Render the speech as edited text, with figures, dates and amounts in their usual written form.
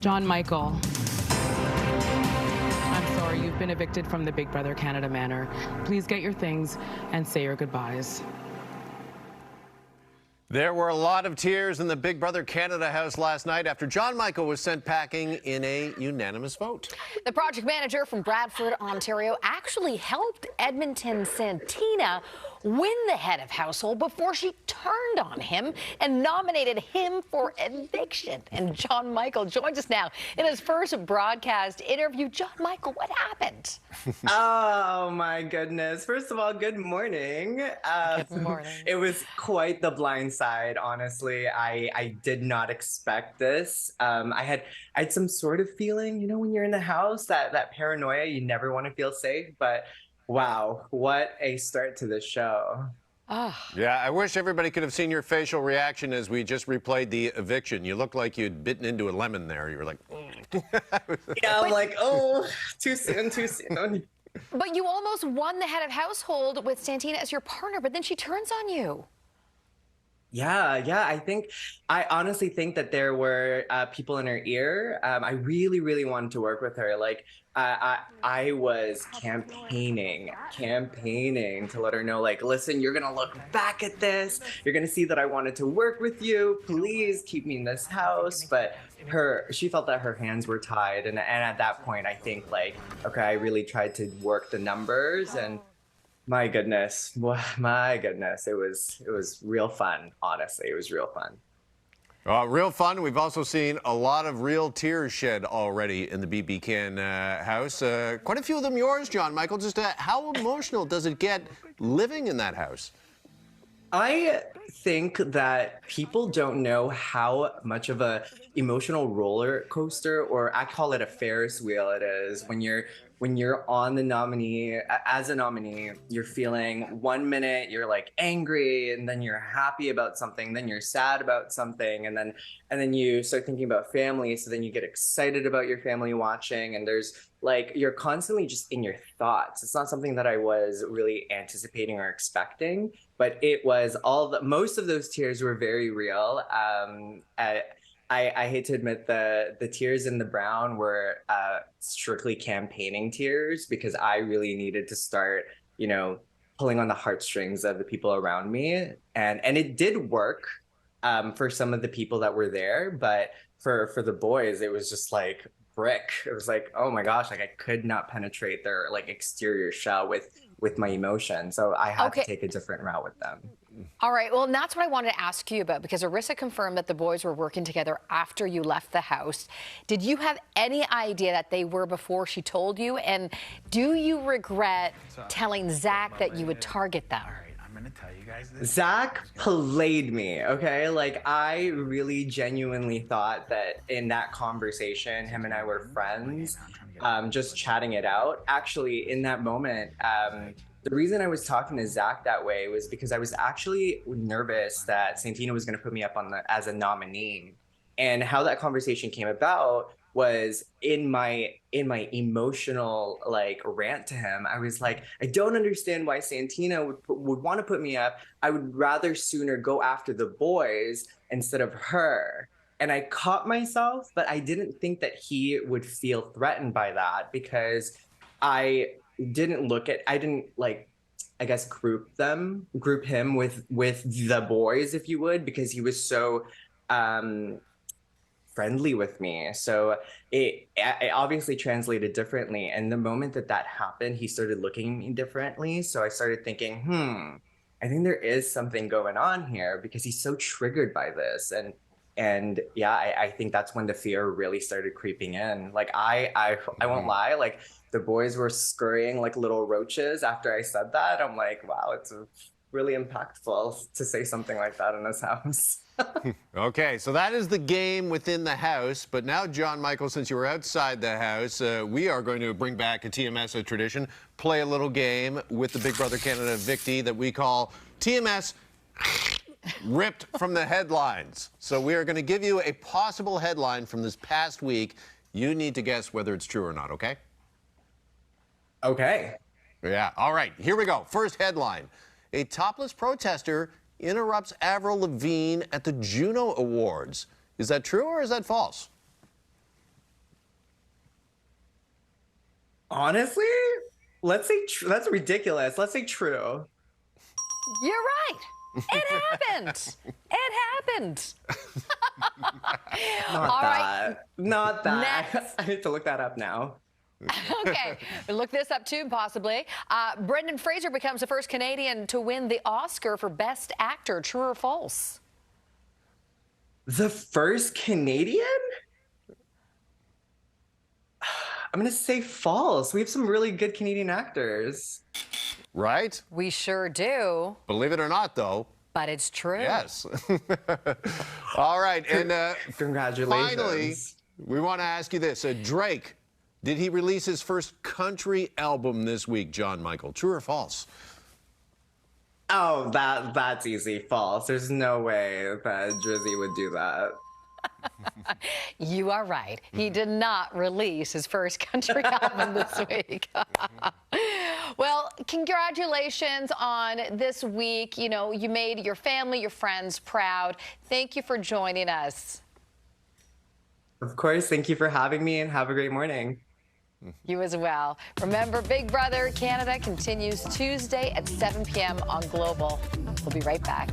John Michael, I'm sorry, you've been evicted from the Big Brother Canada manor. Please get your things and say your goodbyes. There were a lot of tears in the Big Brother Canada house last night after John Michael was sent packing in a unanimous vote. The project manager from Bradford, Ontario, actually helped Edmonton Santina win the head of household before she turned on him and nominated him for eviction. And John Michael joins us now in his first broadcast interview. John Michael, what happened? Oh, my goodness. First of all, good morning. Good morning. It was quite the blind side, honestly. I did not expect this. I had some sort of feeling, when you're in the house, that paranoia, you never want to feel safe. But wow, what a start to the show. Oh. Yeah, I wish everybody could have seen your facial reaction as we just replayed the eviction. You looked like you'd bitten into a lemon there. You were like, Yeah, I'm like, oh, too soon, too soon. But you almost won the head of household with Santina as your partner, but then she turns on you. Yeah. I honestly think that there were people in her ear. I really, really wanted to work with her. Like, I was campaigning to let her know, like, listen, you're gonna look back at this. You're gonna see that I wanted to work with you. Please keep me in this house. But she felt that her hands were tied. And at that point, I think, like, okay, I really tried to work the numbers, and my goodness, it was real fun. Honestly, it was real fun. real fun. We've also seen a lot of real tears shed already in the BBCAN house. Quite a few of them yours, John Michael. Just how emotional does it get living in that house? I think that people don't know how much of a emotional roller coaster, or I call it a Ferris wheel, it is when you're on the nominee, as a nominee, you're feeling 1 minute you're like angry, and then you're happy about something, then you're sad about something, and then you start thinking about family, so then you get excited about your family watching, and there's like, you're constantly just in your thoughts. It's not something that I was really anticipating or expecting, but it was most of those tears were very real. I hate to admit the tears in the brown were strictly campaigning tears, because I really needed to start, pulling on the heartstrings of the people around me. And it did work for some of the people that were there, but for the boys, it was just like brick. It was like, oh my gosh, like I could not penetrate their like exterior shell with my emotion. So I had to take a different route with them. All right, well, and that's what I wanted to ask you about, because Arissa confirmed that the boys were working together after you left the house. Did you have any idea that they were before she told you? And do you regret telling Zach that you would target them? I'm gonna tell you guys this. Zach played me, okay? Like, I really genuinely thought that in that conversation, him and I were friends, just chatting it out. Actually, in that moment, the reason I was talking to Zach that way was because I was actually nervous that Santina was going to put me up as a nominee. And how that conversation came about was in my emotional like rant to him. I was like, I don't understand why Santina would want to put me up. I would rather sooner go after the boys instead of her. And I caught myself, but I didn't think that he would feel threatened by that, because I didn't I guess group him with the boys, if you would, because he was so friendly with me. So it obviously translated differently. And the moment that happened, he started looking at me differently. So I started thinking, I think there is something going on here, because he's so triggered by this. And yeah, I think that's when the fear really started creeping in. Like, I won't lie, like, the boys were scurrying like little roaches after I said that. I'm like, wow, it's really impactful to say something like that in this house. Okay, so that is the game within the house. But now, John Michael, since you were outside the house, we are going to bring back a T.M.S. tradition, play a little game with the Big Brother Canada evictee that we call T.M.S. ripped from the headlines. So we are going to give you a possible headline from this past week. You need to guess whether it's true or not, okay? Okay. Yeah, all right, here we go. First headline. A topless protester interrupts Avril Lavigne at the Juno Awards. Is that true or is that false? Honestly, let's say that's ridiculous. Let's say true. You're right. It happened. It happened. Not All that. right. Not that. Next. I need to look that up now. Okay, we'll look this up too, possibly. Brendan Fraser becomes the first Canadian to win the Oscar for Best Actor. True or false? The first Canadian? I'm going to say false. We have some really good Canadian actors. Right? We sure do. Believe it or not, though. But it's true. Yes. All right. And Congratulations. finally, we want to ask you this. Drake, did he release his first country album this week, John Michael? True or false? Oh, that's easy. False. There's no way that Drizzy would do that. You are right. He did not release his first country album this week. Well, congratulations on this week. You know, you made your family, your friends proud. Thank you for joining us. Of course. Thank you for having me, and have a great morning. You as well. Remember, Big Brother Canada continues Tuesday at 7 p.m. on Global. We'll be right back.